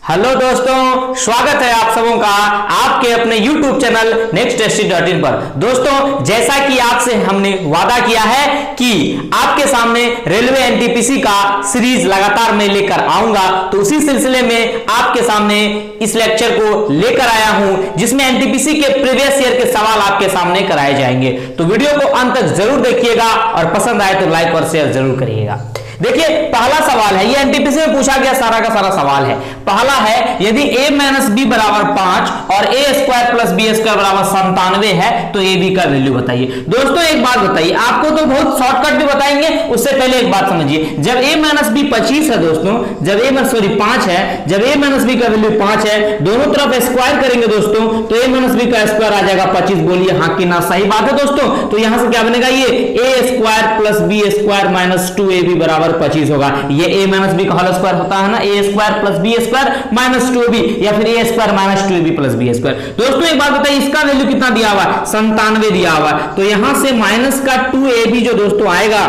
Hello दोस्तों, स्वागत है आप सबों का आपके अपने YouTube चैनल nextst.in पर। दोस्तों, जैसा कि आपसे हमने वादा किया है कि आपके सामने रेलवे एनटीपीसी का सीरीज लगातार मैं लेकर आऊंगा, तो उसी सिलसिले में आपके सामने इस लेक्चर को लेकर आया हूं, जिसमें एनटीपीसी के प्रीवियस ईयर के सवाल आपके सामने कराए जाएंगे। तो वीडियो को अंत तक जरूर देखिएगा और पसंद आए तो लाइक और शेयर जरूर करिएगा। देखिए, पहला सवाल है, ये एनटीपीसी में पूछा गया सारा का सारा सवाल है। पहला है, यदि a माइनस बी बराबर 5 और a square plus B square बराबर 97 है तो a b का वैल्यू बताइए। दोस्तों, एक बात बताइए, आपको तो बहुत शॉर्टकट भी बताएंगे, उससे पहले एक बात समझिए। जब a माइनस बी 25 है दोस्तों, जब a माइनस 5 है, जब a माइनस बी का वैल्यू 5 है, दोनों तरफ स्क्वायर करेंगे दोस्तों, तो a माइनस बी का स्क्वायर आ जाएगा 25। बोलिए हाँ कि ना? सही बात है दोस्तों। तो यहां से क्या बनेगा? ये a square plus B square minus 2ab बराबर 25 होगा। ये a माइनस बी का होल स्क्वायर होता है ना, a square plus B square minus 2ab, या फिर a square minus 2ab plus B square. दोस्तों, एक बात बताइए, इसका वैल्यू कितना दिया हुआ है? 97 दिया हुआ है। तो यहां से माइनस का 2ab जो दोस्तों आएगा,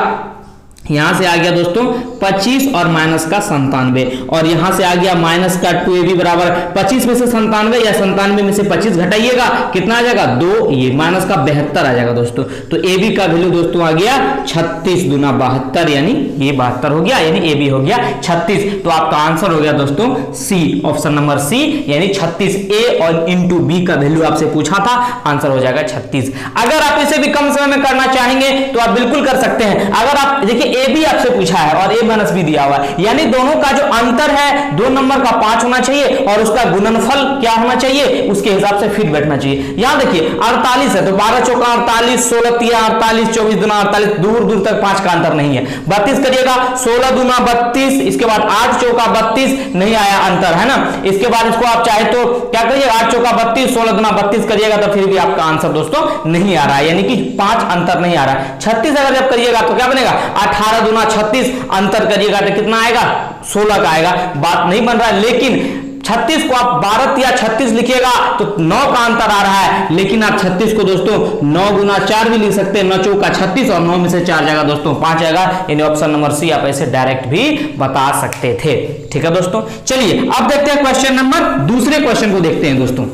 यहां से आ गया दोस्तों 25 और माइनस का 97, और यहां से आ गया माइनस का 2ab बराबर 25 में से 97, या 97 में से 25 घटाइएगा, कितना आ जाएगा? 2, ये माइनस का 72 आ जाएगा दोस्तों। तो ab का वैल्यू दोस्तों आ गया 36 दूना 72, यानी ये 72 हो गया, यानी ab हो गया 36। तो आपका आंसर हो गया दोस्तों सी, ऑप्शन नंबर सी, यानी 36a और इंटू बी का वैल्यू आपसे पूछा था, आंसर हो जाएगा 36। अगर आप इसे भी कम समय में करना चाहेंगे तो आप बिल्कुल कर सकते हैं। अगर आप देखिए, ए भी आपसे पूछा है और a माइनस बी दिया हुआ है, यानी दोनों का जो अंतर है 2 नंबर का 5 होना चाहिए और उसका गुणनफल क्या होना चाहिए, उसके हिसाब से फिट बैठना चाहिए। यहां देखिए 48 है तो 12 चौका 48, 16 तिया 48, 24 दूना 48, दूर दूर तक 5 का अंतर नहीं है। 32 करिएगा, 16 दूना 32, इसके बाद 8 चौका 32, नहीं आया अंतर, है ना। इसके बाद इसको आप चाहे तो क्या करिएगा, 8 चौका 32, 16 दूना 32 करिएगा, तो फिर भी आपका आंसर दोस्तों नहीं आ रहा है, यानी कि 5 अंतर नहीं आ रहा है। 36 अगर जब करिएगा तो क्या बनेगा? 18 दूना 36, अंतर करिएगा तो कितना आएगा? 16 का आएगा। बात नहीं बन रहा है, लेकिन 36 को आप 12 या 36 लिखिएगा तो 9 का अंतर आ रहा है, लेकिन आप 36 को दोस्तों 9 गुना 4 भी लिख सकते हैं। 9 चौका 36 और 9 में से 4 जाएगा दोस्तों 5 आएगा, यानी ऑप्शन नंबर सी आप ऐसे डायरेक्ट भी बता सकते थे। ठीक है दोस्तों, चलिए अब देखते हैं क्वेश्चन नंबर, दूसरे क्वेश्चन को देखते हैं दोस्तों।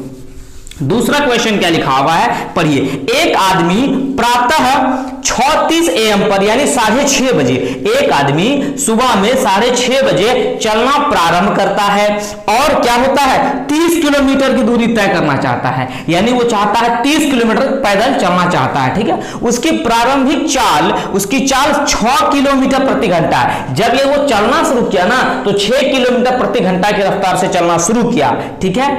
दूसरा क्वेश्चन क्या लिखा हुआ है, पढ़िए। एक आदमी प्रातः 6:30 AM पर, यानी 6:30 बजे, एक आदमी सुबह में 6:30 बजे चलना प्रारंभ करता है और क्या होता है, 30 किलोमीटर की दूरी तय करना चाहता है, यानी वो चाहता है 30 किलोमीटर पैदल चलना चाहता है। ठीक है, उसकी प्रारंभिक चाल, उसकी चाल 6 किलोमीटर प्रति घंटा है। जब ये वो चलना शुरू किया ना, तो 6 किलोमीटर प्रति घंटा की रफ्तार से चलना शुरू किया। ठीक है,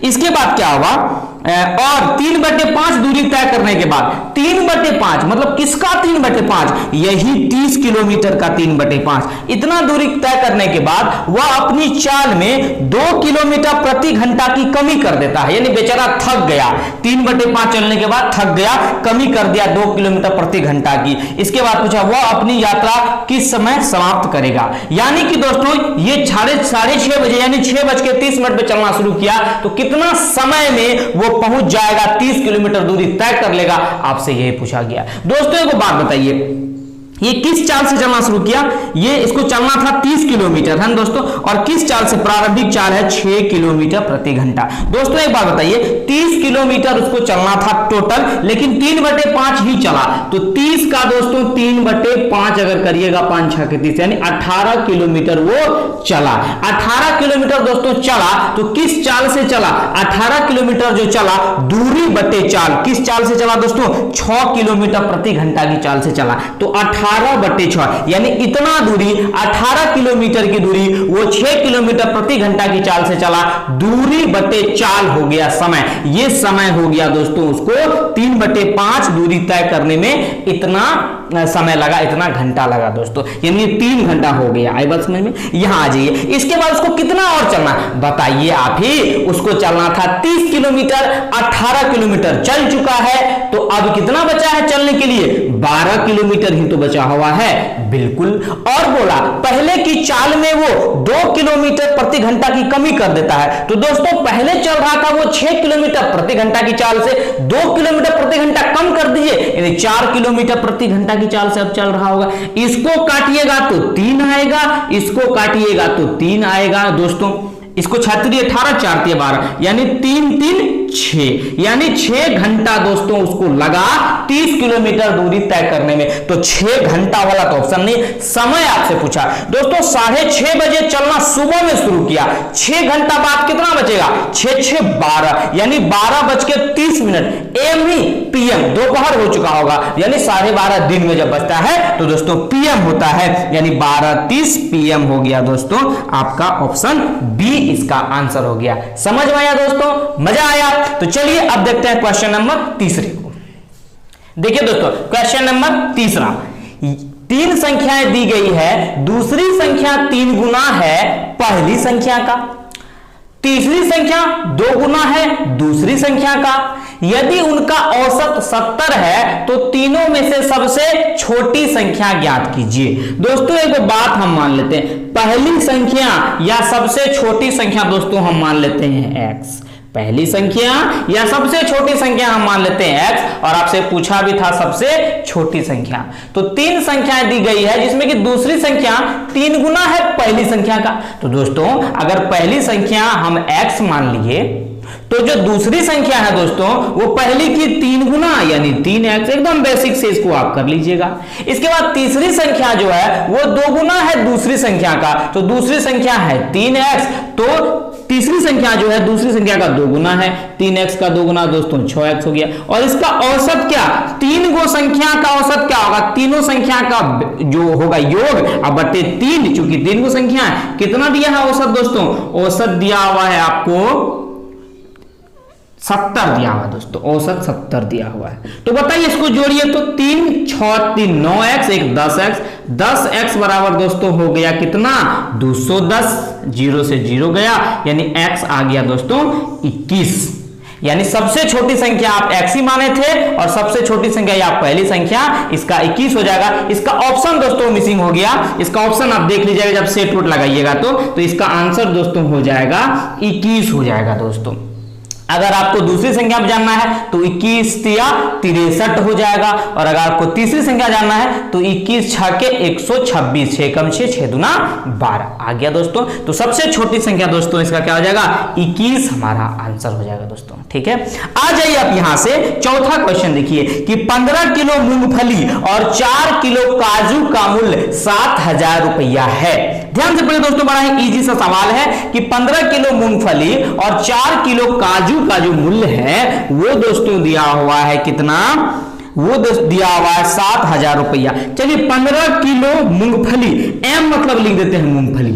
इसके बाद क्या हुआ, और 3/5 दूरी तय करने के बाद, 3/5 मतलब किसका 3/5? यही 30 किलोमीटर का 3/5। इतना दूरी तय करने के बाद वह अपनी चाल में 2 किलोमीटर प्रति घंटा की कमी कर देता है, यानी बेचारा थक गया, 3/5 चलने के बाद थक गया, कमी कर दिया 2 किलोमीटर प्रति घंटा की। इसके बाद पूछा वह अपनी यात्रा किस समय समाप्त करेगा, यानी कि दोस्तों ये 6:30 बजे, यानी 6:30 पे चलना शुरू किया, तो कितना समय में वो पहुंच जाएगा, 30 किलोमीटर दूरी तय कर लेगा, आपसे यही पूछा गया। दोस्तों, एक बात बताइए, ये किस चाल से चलना शुरू किया? ये इसको चलना था 30 किलोमीटर, है ना दोस्तों, और किस चाल से? प्रारंभिक चाल है 6 किलोमीटर प्रति घंटा। दोस्तों, एक बात बताइए, 30 किलोमीटर उसको चलना था टोटल, लेकिन 3/5 ही चला, तो 30 का दोस्तों 3/5 अगर करिएगा, 5 6 के 30, यानी 18 किलोमीटर वो चला। 18 किलोमीटर दोस्तों चला, तो किस चाल से चला? 18 किलोमीटर जो चला, दूरी बटे चाल, किस चाल से चला दोस्तों? 6 किलोमीटर प्रति घंटा की चाल से चला। तो 18/6, यानी इतना दूरी, 18 किलोमीटर की दूरी वो 6 किलोमीटर प्रति घंटा की चाल से चला, दूरी बटे चाल हो गया समय, ये समय हो गया दोस्तों उसको 3/5 दूरी तय करने में इतना समय लगा, इतना घंटा लगा दोस्तों, यानी 3 घंटा हो गया। आई बात समझ में? यहां आ जाइए, इसके बाद उसको कितना और चलना बताइए आप ही। उसको चलना था 30 किलोमीटर, 18 किलोमीटर चल चुका है, तो अब कितना बचा है चलने के लिए? 12 किलोमीटर ही तो बचा हुआ है, बिल्कुल। और बोला पहले की चाल में वो 2 किलोमीटर प्रति घंटा की कमी कर देता है, तो दोस्तों पहले चल रहा था वो 6 किलोमीटर प्रति घंटा की चाल से, 2 किलोमीटर प्रति घंटा कम कर दीजिए, यानी 4 किलोमीटर प्रति घंटा की चाल से अब चल रहा होगा। इसको काटिएगा तो 3 आएगा, इसको काटिएगा तो 3 आएगा दोस्तों। इसको 6 18 4 12 यानी 3 3 6 यानी 6 घंटा दोस्तों उसको लगा 30 किलोमीटर दूरी तय करने में। तो 6 घंटा वाला तो ऑप्शन नहीं, समय आपसे पूछा दोस्तों 6:30 बजे चलना सुबह में शुरू किया, 6 घंटा बाद कितना बचेगा 6 6 12 यानी 12:30 एम नहीं पीएम, दोपहर हो चुका होगा यानी 12:30 दिन में जब बचता है तो दोस्तों पीएम होता है यानी 12:30 पीएम हो गया दोस्तों। आपका ऑप्शन बी इसका आंसर हो गया। समझ में आया दोस्तों, मजा आया? तो चलिए अब देखते हैं क्वेश्चन नंबर तीसरे को। देखिए दोस्तों क्वेश्चन नंबर तीसरा, 3 संख्याएं दी गई है, दूसरी संख्या 3 गुना है पहली संख्या का, तीसरी संख्या 2 गुना है दूसरी संख्या का। यदि उनका औसत 70 है तो तीनों में से सबसे छोटी संख्या ज्ञात कीजिए। दोस्तों एक बात हम मान लेते हैं, पहली संख्या या सबसे छोटी संख्या दोस्तों हम मान लेते हैं x, पहली संख्या या सबसे छोटी संख्या हम मान लेते हैं x, और आपसे पूछा भी था सबसे छोटी संख्या। तो 3 संख्याएं दी गई है जिसमें कि दूसरी संख्या 3 गुना है पहली संख्या का। तो दोस्तों अगर पहली संख्या हम x मान लिए तो जो दूसरी संख्या है दोस्तों वो पहली की 3 गुना यानी 3x, एकदम बेसिक से इसको आप कर लीजिएगा। इसके बाद तीसरी संख्या जो है वो 2 गुना है दूसरी संख्या का, तो दूसरी संख्या है 3x, तो तीसरी संख्या जो है दूसरी संख्या का 2 गुना है, 3x का 2 गुना दोस्तों 6x हो गया। और इसका औसत क्या, 3 गो संख्या का औसत क्या होगा, तीनों संख्या का जो होगा योग अब बटे 3, चूंकि 3 गो संख्या है। कितना दिया है औसत दोस्तों, औसत दिया हुआ है आपको 70 दिया हुआ दोस्तों, औसत 70 दिया हुआ है। तो बताइए इसको जोड़िए तो 3 6 3 9x 1 10x, 10x बराबर दोस्तों हो गया कितना 210, 0 से 0 गया यानी x आ गया दोस्तों 21। यानी सबसे छोटी संख्या आप x ही माने थे और सबसे छोटी संख्या या पहली संख्या इसका 21 हो जाएगा। इसका ऑप्शन दोस्तों मिसिंग हो गया, इसका ऑप्शन आप देख लीजिएगा जब सेट रूट लगाइएगा तो इसका आंसर दोस्तों हो जाएगा 21 हो जाएगा दोस्तों। अगर आपको दूसरी संख्या जानना है तो 21 तिया 63 हो जाएगा, और अगर आपको तीसरी संख्या जानना है तो 21 6 के 126, 6 कम 6 6 दूना 12 आ गया दोस्तों। तो सबसे छोटी संख्या दोस्तों इसका क्या हो जाएगा 21 हमारा आंसर हो जाएगा दोस्तों। ठीक है, आ जाइए आप यहां से चौथा क्वेश्चन देखिए कि 15 किलो मूंगफली और 4 किलो काजू का मूल्य 7000 रुपया है। ध्यान से पढ़िए दोस्तों, बड़ा ही इजी सा सवाल है कि 15 किलो मूंगफली और 4 किलो काजू का जो मूल्य है वो दोस्तों दिया हुआ है कितना, वो दिया हुआ है 7000 रुपया। चलिए 15 किलो मूंगफली, एम मतलब लिख देते हैं मूंगफली,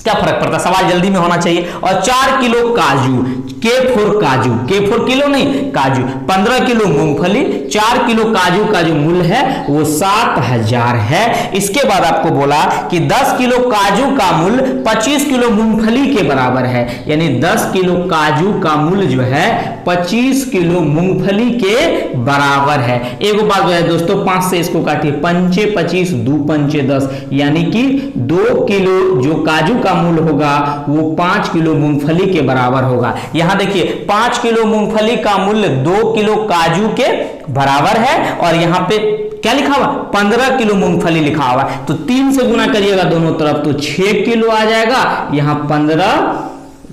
क्या फर्क पड़ता, सवाल जल्दी में होना चाहिए। और 4 किलो काजू, के फोर काजू, के फोर किलो नहीं काजू, 15 किलो मूंगफली 4 किलो काजू का जो मूल्य है वो 7000 है। इसके बाद आपको बोला कि 10 किलो काजू का मूल्य 25 किलो मूंगफली के बराबर है, यानी 10 किलो काजू का मूल्य जो है 25 किलो मूंगफली के बराबर है। एक बात है दोस्तों, 5 से इसको काटिए, 5 25 2 5 10, यानी कि 2 किलो जो काजू का मूल्य होगा वो 5 किलो मूंगफली के बराबर होगा। यहां देखिए 5 किलो मूंगफली का मूल्य 2 किलो काजू के बराबर है, और यहां पे क्या लिखा हुआ 15 किलो मूंगफली लिखा हुआ है, तो 3 से गुना करिएगा दोनों तरफ तो 6 किलो आ जाएगा, यहां 15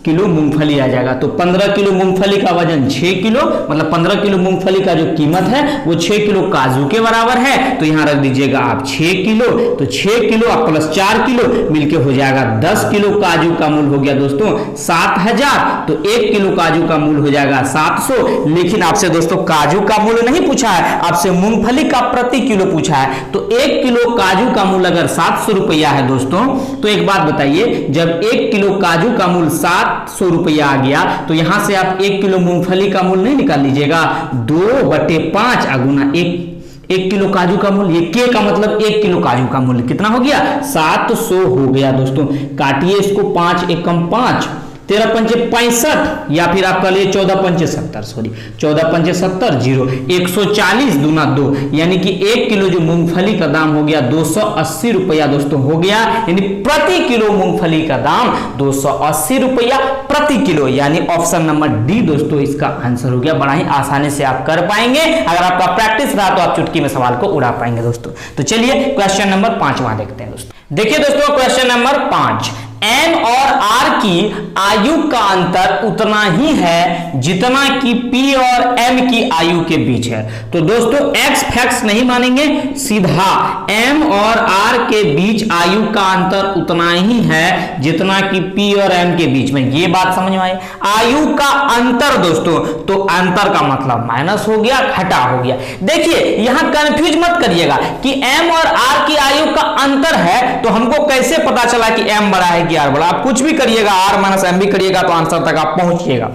किलो मूंगफली आ जाएगा। तो 15 किलो मूंगफली का वजन 6 किलो, मतलब 15 किलो मूंगफली का जो कीमत है वो 6 किलो काजू के बराबर है, तो यहां रख दीजिएगा आप 6 किलो, तो 6 किलो आप प्लस 4 किलो मिलके हो जाएगा 10 किलो काजू का मूल्य हो गया दोस्तों 7000, तो 1 किलो काजू का मूल्य हो जाएगा 700। लेकिन आपसे दोस्तों काजू का मूल्य नहीं पूछा है, आपसे मूंगफली का प्रति किलो पूछा है। तो 1 किलो काजू का मूल्य अगर 700 रुपया है दोस्तों, तो एक बात बताइए, जब 1 किलो काजू का मूल्य 700 रुपया आ गया तो यहां से आप 1 किलो मूंगफली का मूल्य नहीं निकाल लीजिएगा, 2/5 अगुना 1 किलो काजू का मूल्य, के का मतलब 1 किलो काजू का मूल्य कितना हो गया 700 हो गया दोस्तों। काटिए इसको, 5 एकम 5, 13 पंचे 65, या फिर आप कह लीजिए 14 पंचे 70, सॉरी 14 पंचे 70 0, 140 दूना 2, यानी कि 1 किलो जो मूंगफली का दाम हो गया 280 रुपया दोस्तों हो गया, यानी प्रति किलो मूंगफली का दाम 280 रुपया प्रति किलो, यानी ऑप्शन नंबर डी दोस्तों इसका आंसर हो गया। बड़ा ही आसानी से आप कर पाएंगे, अगर आपका प्रैक्टिस रहा तो आप चुटकी में सवाल को उड़ा पाएंगे दोस्तों। तो चलिए क्वेश्चन नंबर 5 देखते हैं दोस्तों। देखिए दोस्तों क्वेश्चन नंबर 5, एम और आर की आयु का अंतर उतना ही है जितना कि पी और एम की आयु के बीच है। तो दोस्तों एक्स फैक्ट्स नहीं मानेंगे, सीधा एम और आर के बीच आयु का अंतर उतना ही है जितना कि पी और एम के बीच में। ये बात समझ में आई? आयु का अंतर दोस्तों, तो अंतर का मतलब माइनस हो गया, घटा हो गया। देखिए यहां कंफ्यूज मत करिएगा कि एम और आर की आयु का अंतर है तो हमको कैसे पता चला कि एम बड़ा है कि आर बड़ा। आप कुछ भी करिएगा, आर माइनस एम भी करिएगा तो आंसर तक आप पहुंचिएगा।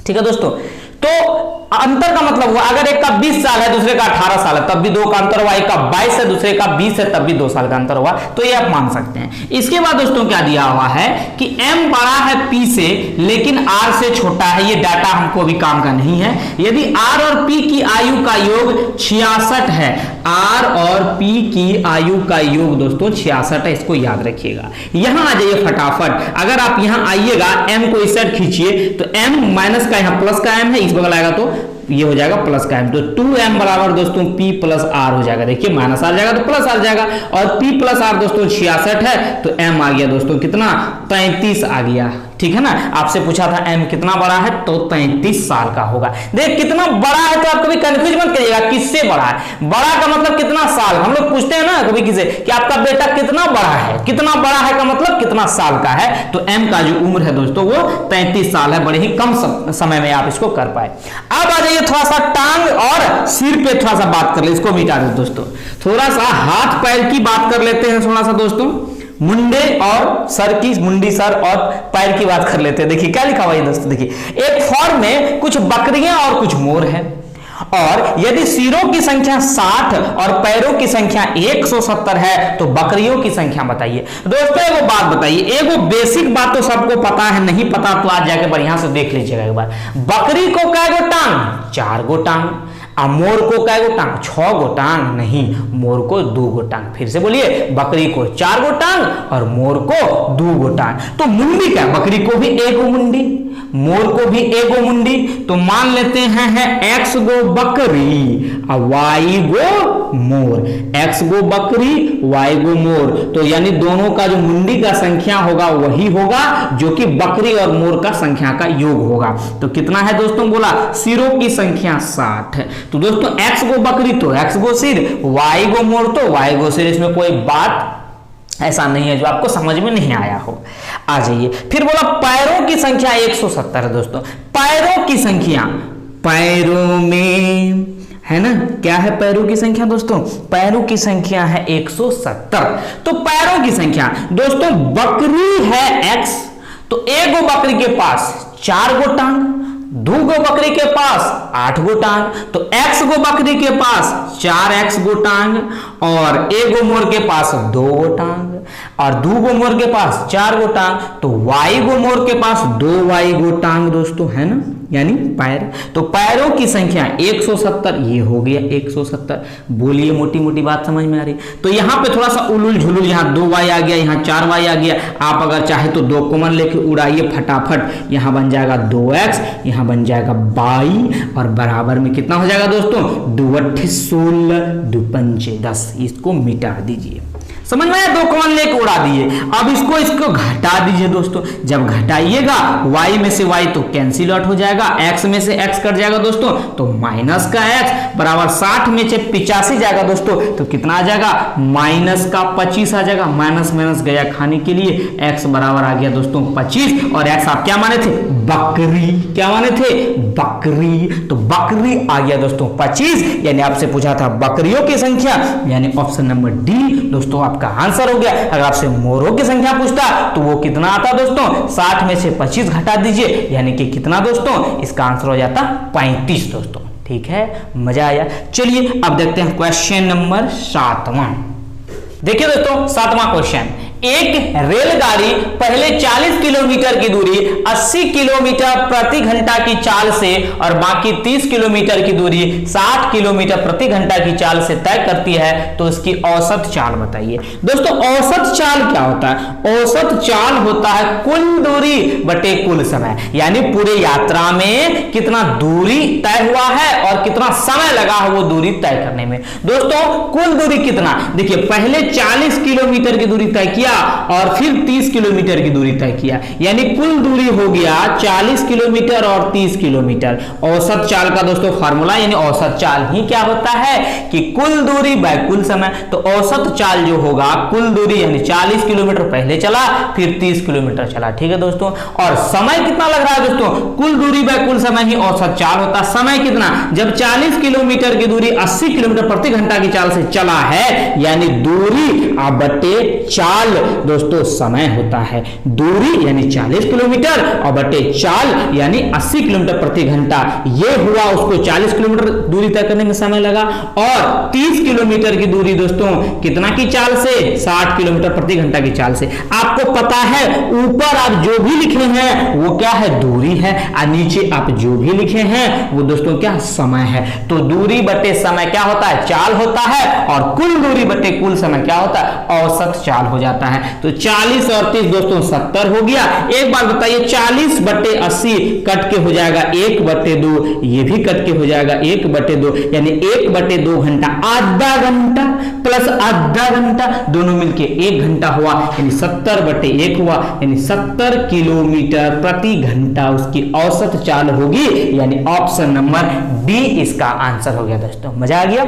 ठीक है दोस्तों, तो अंतर का मतलब हुआ अगर एक का 20 साल है दूसरे का 18 साल है तब भी 2 का अंतर हुआ, एक का 22 है दूसरे का 20 है तब भी 2 साल का अंतर हुआ, तो ये आप मान सकते हैं। इसके बाद दोस्तों क्या दिया हुआ है कि m बड़ा है p से लेकिन r से छोटा है। ये डाटा हमको अभी काम का नहीं है। यदि r और p की आयु का योग 66 है, r और p की आयु का योग दोस्तों 66 है, इसको याद रखिएगा। यहां आ जाइए फटाफट, अगर आप यहां आइएगा m को इस साइड खींचिए तो m माइनस का यहां प्लस का m है, इस बगल आएगा तो ये हो जाएगा प्लस का m, तो 2m बराबर दोस्तों p प्लस r हो जाएगा। देखिए माइनस आ जाएगा तो प्लस आ जाएगा, और p प्लस r दोस्तों 66 है तो m आ गया दोस्तों कितना, 33 आ गया। ठीक है ना, आपसे पूछा था m कितना बड़ा है तो 33 साल का होगा। देख कितना बड़ा है तो आप कभी कंफ्यूज मत करिएगा किससे बड़ा है। बड़ा का मतलब कितना साल, हम लोग पूछते हैं ना कभी किसी कि आपका बेटा कितना बड़ा है, कितना बड़ा है का मतलब कितना साल का है, तो m का जो उम्र है दोस्तों वो 33 साल है। बड़े ही कम समय में आप इसको कर पाए। अब आ जाइए थोड़ा सा टांग और सिर पे थोड़ा सा बात कर ले, इसको मिटा दे दोस्तों। थोड़ा सा हाथ पैर की बात कर लेते हैं थोड़ा सा दोस्तों, मुंडे और सर की, मुंडी सर और पैर की बात कर लेते हैं। देखिए क्या लिखा हुआ है दोस्तों, देखिए एक फॉर्म में कुछ बकरियां और कुछ मोर है, और यदि सिरों की संख्या 60 और पैरों की संख्या 170 है तो बकरियों की संख्या बताइए। दोस्तों एगो बात बताइए, एगो बेसिक बात तो सबको पता है, नहीं पता तो आज जाके बढ़िया से देख लीजिएगा एक बार। बकरी को कै गो टांग, 4 गो टांग, और मोर को कै गो टांग, 6 गो टांग, नहीं मोर को 2 गो टांग। फिर से बोलिए, बकरी को 4 गो टांग और मोर को 2 गो टांग। तो मुंडी क्या, बकरी को भी 1 गो मुंडी, मोर को भी 1 गो मुंडी, तो मान लेते हैं x गो बकरी और y गो मोर, x गो बकरी y गो मोर। तो यानी दोनों का जो मुंडी का संख्या होगा वही होगा जो कि बकरी और मोर का संख्या का योग होगा। तो कितना है दोस्तों, बोला सिरों की संख्या 60 है, तो दोस्तों x गो बकरी तो x गो सिर, y गो मोर तो y गो सिर। इसमें कोई बात ऐसा नहीं है जो आपको समझ में नहीं आया हो। आ जाइए फिर बोला पैरों की संख्या 170 है दोस्तों। पैरों की संख्या, पैरों में है ना, क्या है पैरों की संख्या दोस्तों, पैरों की संख्या है 170। तो पैरों की संख्या दोस्तों, बकरी है x, तो 1 गो बकरी के पास 4 गो टांग, 2 गो बकरी के पास 8 गो टांग, तो x गो बकरी के पास 4x गो टांग, और 1 गो मोर के पास 2 गो टांग, और 2 गो मोर के पास 4 गो टांग, तो y गो मोर के पास 2y गो टांग दोस्तों, है ना, यानी पैर। तो पैरों की संख्या 170, ये हो गया 170। बोलिए मोटी मोटी बात समझ में आ रही। तो यहाँ पे थोड़ा सा उलुल झुलुल, यहाँ 2y आ गया, यहाँ 4y आ गया। आप अगर चाहे तो 2 कॉमन लेके उड़ाइए फटाफट, यहाँ बन जाएगा 2x, यहाँ बन जाएगा 22, और बराबर में कितना हो जाएगा दोस्तों, 2 8 16, 2 5 10। इसको मिटा दीजिए, समझ में आया, 2 कॉमन लेके उड़ा दिए। अब इसको घटा दीजिए दोस्तों। जब घटाइएगा y में से y तो कैंसिल आउट हो जाएगा, x में से x कट जाएगा दोस्तों, तो माइनस का x बराबर 60 में से 85 जाएगा दोस्तों, तो कितना आ जाएगा, माइनस का 25 आ जाएगा। माइनस माइनस गया खाने के लिए, x बराबर आ गया दोस्तों 25, और x आप क्या माने थे, बकरी। क्या माने थे, बकरी। तो बकरी आ गया दोस्तों 25, यानी आपसे पूछा था बकरियों की संख्या, यानी ऑप्शन नंबर डी दोस्तों आपका आंसर हो गया। अगर आपसे मोरों की संख्या पूछता तो वो कितना आता दोस्तों, 60 में से 25 घटा दीजिए, यानी कि कितना दोस्तों, इसका आंसर हो जाता 35 दोस्तों। ठीक है, मजा आया। चलिए अब देखते हैं क्वेश्चन नंबर 7वां। देखिए दोस्तों 7वां क्वेश्चन, एक रेलगाड़ी पहले 40 किलोमीटर की दूरी 80 किलोमीटर प्रति घंटा की चाल से और बाकी 30 किलोमीटर की दूरी 60 किलोमीटर प्रति घंटा की चाल से तय करती है, तो इसकी औसत चाल बताइए। दोस्तों औसत चाल क्या होता है, औसत चाल होता है कुल दूरी बटे कुल समय, यानी पूरे यात्रा में कितना दूरी तय हुआ है और कितना समय लगा है वो दूरी तय करने में। दोस्तों कुल दूरी कितना, देखिए पहले 40 किलोमीटर की दूरी तय किया, किया और फिर 30 किलोमीटर की दूरी तय किया, यानी कुल दूरी हो गया 40 किलोमीटर और 30 किलोमीटर। औसत चाल का दोस्तों फार्मूला, यानी औसत चाल ही क्या होता है कि कुल दूरी बाय कुल समय। तो औसत चाल जो होगा कुल दूरी यानी 40 किलोमीटर पहले चला फिर 30 किलोमीटर चला, ठीक है दोस्तों। और समय कितना लग रहा है दोस्तों, कुल दूरी बाय कुल समय ही औसत चाल होता है। समय कितना, जब 40 किलोमीटर की दूरी 80 किलोमीटर प्रति घंटा की चाल से चला है, यानी दूरी बटे चाल दोस्तों समय होता है। दूरी यानी 40 किलोमीटर और बटे चाल यानी 80 किलोमीटर प्रति घंटा। ये हुआ, उसको 40 किलोमीटर दूरी तय करने में समय लगा और 30 किलोमीटर की दूरी दोस्तों कितना की चाल से, 60 किलोमीटर प्रति घंटा की चाल से। आपको पता है ऊपर आप जो भी लिखे हैं वो क्या है, दूरी है, और नीचे आप जो भी लिखे हैं वो दोस्तों क्या, समय है। तो दूरी बटे समय क्या होता है, चाल होता है, और कुल दूरी बटे कुल समय क्या होता है, औसत चाल हो जाता है। तो 40 और 30 दोस्तों 70 हो गया। एक बात बताइए, 40 बटे 80 कट के हो जाएगा 1/2, ये भी कट के हो जाएगा 1/2, यानी 1/2 घंटा, आधा घंटा प्लस आधा घंटा दोनों मिलके 1 घंटा हुआ, यानी 70/1 हुआ, यानी 70 किलोमीटर प्रति घंटा उसकी औसत चाल होगी, यानी ऑप्शन नंबर डी इसका आंसर हो गया दोस्तों। मजा आ गया।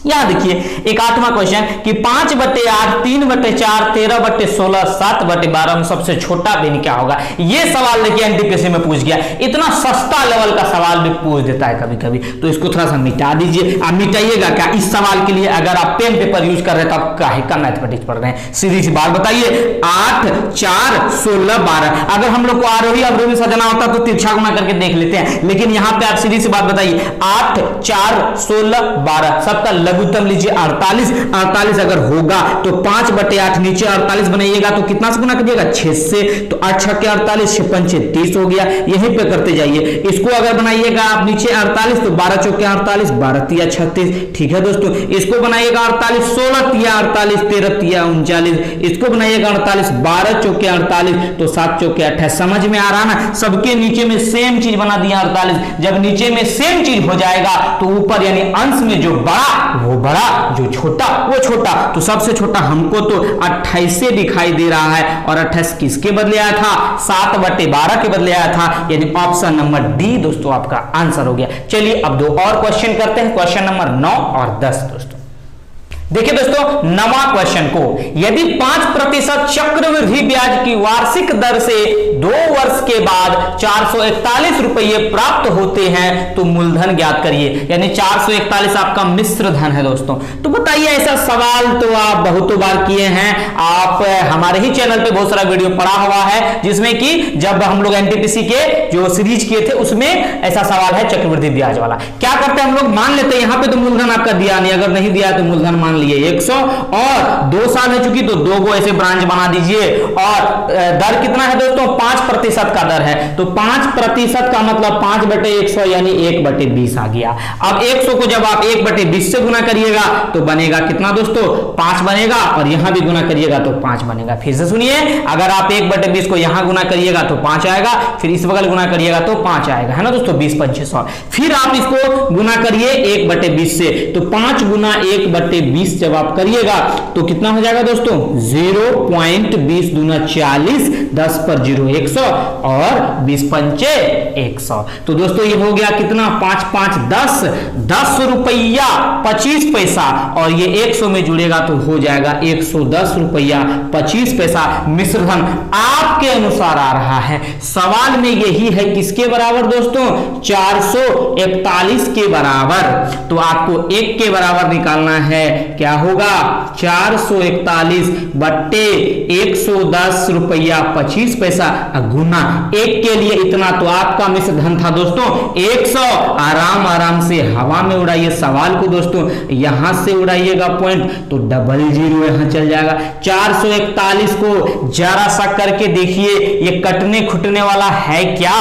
यहां देखिए एक 8वां क्वेश्चन कि 5/8, 3/4, 13/16, 7/12 में सबसे छोटा भिन्न क्या होगा। यह सवाल देखिए एनटीपीसी में पूछ गया। इतना सस्ता लेवल का सवाल भी पूछ देता है कभी कभी, तो इसको थोड़ा सा मिटा दीजिए। आप मिटाइएगा क्या इस सवाल के लिए, अगर आप पेन पेपर यूज कर रहे हैं तो आप काहे का मैथमेटिक्स पढ़ रहे हैं। सीधी सी बात बताइए, 8, 4, 16, 12, अगर हम लोग को आरोही अवरोही सजना होता तो तिरछा गुना करके देख लेते हैं, लेकिन यहां पे आप सीधी सी बात बताइए, 8, 4, 16, 12 सबका लघुत्तम लीजिए 48। 48 अगर होगा तो 5/8 नीचे 48 बनाइएगा तो कितना से गुना करिएगा, 6 से, तो 8 6 के 48, 6 पंचे 30 हो गया। यहीं पे करते जाइए। इसको अगर बनाइएगा आप नीचे 48 तो 12 चौके 48, 12 तिया 36, ठीक है दोस्तों। इसको बनाइएगा 48, 16 तिया 48, 13 तिया 39, इसको बनाइएगा 48, 12 चौके 48 तो 7 चौके 28। समझ में आ रहा ना, सबके नीचे में सेम चीज बना दिया 48। जब नीचे में सेम चीज हो जाएगा तो ऊपर यानी अंश में जो बड़ा वो बड़ा, जो छोटा वो छोटा। तो सबसे छोटा हमको तो 28 से दिखाई दे रहा है, और 28 किसके बदले आया था, 7/12 के बदले आया था, यानी ऑप्शन नंबर डी दोस्तों आपका आंसर हो गया। चलिए अब 2 और क्वेश्चन करते हैं, क्वेश्चन नंबर 9 और 10 दोस्तों। देखिए दोस्तों 9वां क्वेश्चन को, यदि 5% चक्रवृद्धि ब्याज की वार्षिक दर से 2 वर्ष के बाद 441 रुपये प्राप्त होते हैं तो मूलधन ज्ञात करिए। यानी 441 आपका मिश्र धन है दोस्तों। तो बताइए, ऐसा सवाल तो आप बहुतों बार किए हैं, आप हमारे ही चैनल पे बहुत सारा वीडियो पड़ा हुआ है जिसमें कि जब हम लोग एनटीपीसी के जो सीरीज किए थे उसमें ऐसा सवाल है चक्रवृद्धि ब्याज वाला। क्या करते हैं हम लोग, मान लेते हैं यहाँ पे तो मूलधन आपका दिया नहीं, अगर नहीं दिया तो मूलधन मान लिए 100, और 2 साल है चुकी तो 2 को ऐसे ब्रांच बना दीजिए। और दर कितना है दोस्तों, 5% का दर है, तो 5% का मतलब 5/100 यानी 1/20 आ गया। अब 100 को जब आप 1/20 से गुना करिएगा तो बनेगा कितना दोस्तों, 5 बनेगा, और यहां भी गुना करिएगा तो 5 बनेगा। फिर से सुनिए, अगर आप 1/20 को यहां गुना करिएगा तो 5 आएगा, फिर इस बगल गुना करिएगा तो 5 आएगा, है ना दोस्तों, 20 5 100। फिर आप इसको गुना करिए 1/20 से, तो 5 गुना 1/20 जब आप करिएगा तो कितना हो जाएगा दोस्तों, 0.20 दूना 40, 10 पर 0 100 और 20 पंचे 100। तो दोस्तों ये हो गया कितना, 5 5 10, 10 रुपया 25 पैसा, और ये 100 में जुड़ेगा तो हो जाएगा 110 रुपया 25 पैसा मिश्र धन आपके अनुसार आ रहा है। सवाल में यही है किसके बराबर दोस्तों, 441 के बराबर। तो आपको 1 के बराबर निकालना है, क्या होगा, 441 बट्टे 110 रुपया 25 पैसा गुना 1 के लिए इतना। तो आपका मिश्र धन था दोस्तों 100। आराम आराम से हवा में उड़ाइए सवाल को दोस्तों, यहां से उड़ाइएगा पॉइंट तो 00 यहां चल जाएगा। 441 को जरा सा करके देखिए, ये कटने खुटने वाला है क्या।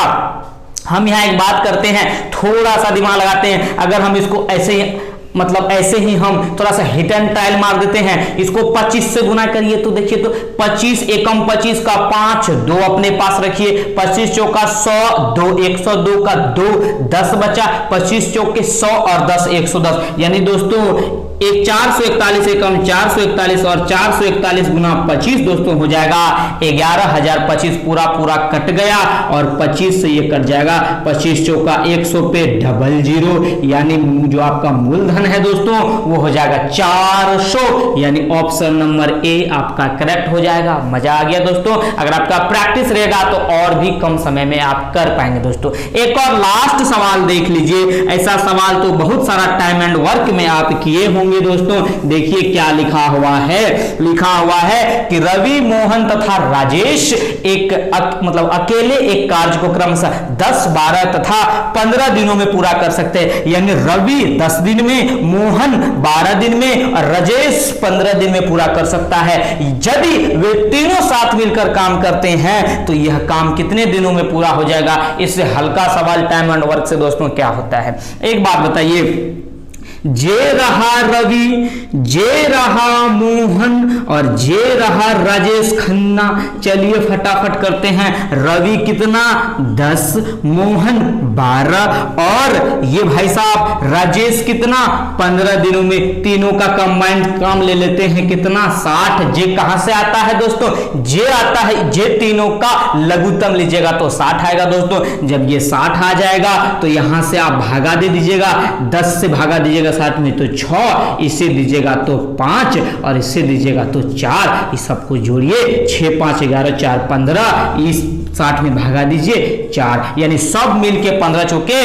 हम यहां एक बात करते हैं, थोड़ा सा दिमाग लगाते हैं। अगर हम इसको ऐसे ही हम थोड़ा सा हिट एंड ट्रायल मार देते हैं, इसको 25 से गुना करिए तो देखिए, तो 25 एकम 25 का 5, 2 अपने पास रखिए, 25 चौका 100, 2 102 का 2, 10 बचा, 25 चौके 100 और 10 110, यानी दोस्तों एक 441 एकम 441 और 441 गुना 25 दोस्तों हो जाएगा 11,025। पूरा पूरा कट गया और 25 से ये कट जाएगा, 25 चौका 100 पे 00, यानी जो आपका मूलधन है दोस्तों वो हो जाएगा 400, यानी ऑप्शन नंबर ए आपका करेक्ट हो जाएगा। मजा आ गया दोस्तों। अगर आपका प्रैक्टिस रहेगा तो और भी कम समय में आप कर पाएंगे दोस्तों। एक और लास्ट सवाल देख लीजिए। ऐसा सवाल तो बहुत सारा टाइम एंड वर्क में आप किए होंगे दोस्तों। देखिए क्या लिखा हुआ है। लिखा हुआ है कि रवि, मोहन तथा राजेश मतलब अकेले एक कार्य को क्रमशः 10, 12 तथा 15 दिनों में पूरा कर सकते हैं। यानी रवि 10 दिन में, मोहन 12 दिन में और राजेश 15 दिन में पूरा कर सकता है। यदि वे तीनों साथ मिलकर काम करते हैं तो यह काम कितने दिनों में पूरा हो जाएगा। इससे हल्का सवाल टाइम एंड वर्क से दोस्तों क्या होता है, एक बात बताइए। जे रहा रवि, जे रहा मोहन और जे रहा राजेश खन्ना। चलिए फटाफट करते हैं। रवि कितना 10, मोहन 12 और ये भाई साहब राजेश कितना 15 दिनों में। तीनों का कंबाइंड काम ले लेते हैं कितना 60। जे कहां से आता है दोस्तों, जे आता है, जे तीनों का लघुत्तम लीजिएगा तो 60 आएगा दोस्तों। जब ये 60 आ जाएगा तो यहां से आप भागा दे दीजिएगा, 10 से भागा दीजिएगा 60 में तो 6, इससे दीजिएगा तो 5 और इससे दीजिएगा तो 4। इस सबको जोड़िए 6, 5, 11, 4, 15, इस 60 में भागा दीजिए 4, यानी सब मिलके 15 चौके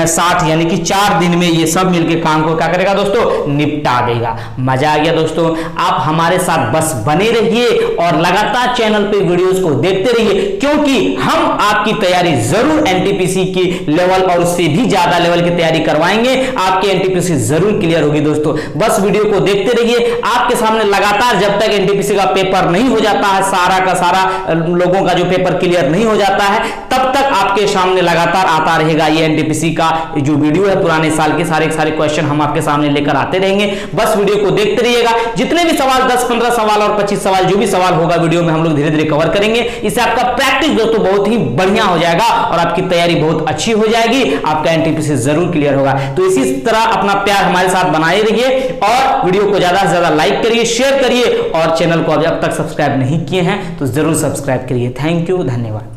60, यानी कि 4 दिन में ये सब मिलके काम को क्या करेगा दोस्तों, निपटा देगा। मजा आ गया दोस्तों। आप हमारे साथ बस बने रहिए और लगातार चैनल पे वीडियोस को देखते रहिए, क्योंकि हम आपकी तैयारी जरूर एनटीपीसी की लेवल और उससे भी ज्यादा लेवल की तैयारी करवाएंगे। आपकी एनटीपीसी जरूर क्लियर होगी दोस्तों। बस वीडियो को देखते रहिए। आपके सामने लगातार जब तक एनटीपीसी का पेपर नहीं हो जाता है, सारा का सारा लोगों का जो पेपर क्लियर नहीं हो जाता है, तब तक आपके सामने लगातार आता रहेगा ये एनटीपीसी का जो वीडियो है। पुराने साल के सारे क्वेश्चन हम आपके सामने लेकर आते रहेंगे। बस वीडियो को देखते रहिएगा। जितने भी सवाल 10, 15 सवाल और 25 सवाल जो भी सवाल होगा वीडियो में हम लोग धीरे धीरे कवर करेंगे। इससे आपका प्रैक्टिस दोस्तों बहुत ही बढ़िया हो जाएगा और आपकी तैयारी बहुत अच्छी हो जाएगी। आपका एनटीपीसी जरूर क्लियर होगा। तो इसी तरह अपना प्यार हमारे साथ बनाए रहिए और वीडियो को ज्यादा से ज्यादा लाइक करिए, शेयर करिए और चैनल को अब तक सब्सक्राइब नहीं किए हैं तो जरूर सब्सक्राइब करिए। थैंक यू, धन्यवाद।